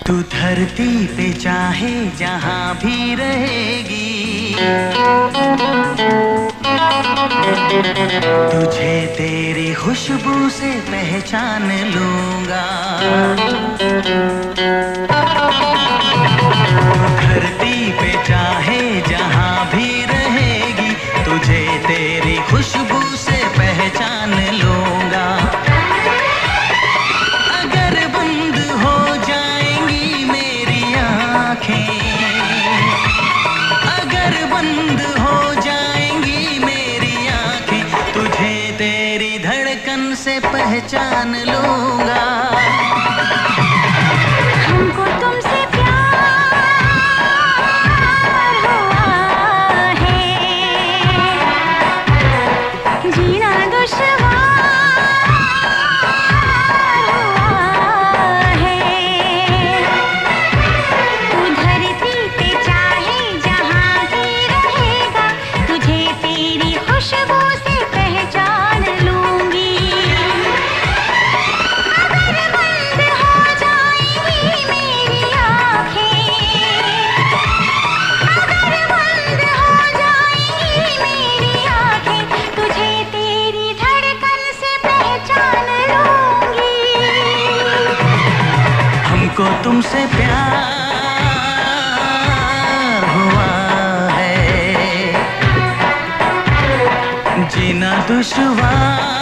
तू धरती पे चाहे जहाँ भी रहेगी, तुझे तेरी खुशबू से पहचान लूंगा। तू धरती पे चाहे जहाँ भी रहेगी, तुझे तेरी खुशबू से पहचान लूंगा। अगर बंद हो जाएंगी मेरी आँखें, अगर बंद हो जाएंगी मेरी आँखें, तुझे तेरी धड़कन से पहचान लूंगा। हमको तुमसे प्यार हुआ है, जीना दुश्वार हुआ है। तू धरती पे चाहे जहाँ भी रहेगा, तुझे तेरी खुशबू से पहचान लूंगी। अगर बंद हो जाएंगी मेरी आँखें, अगर बंद हो जाएंगी मेरी आँखें, तुझे तेरी धड़कन से पहचान लूंगी। हमको तुमसे प्यार हुआ है, जीना दुश्वार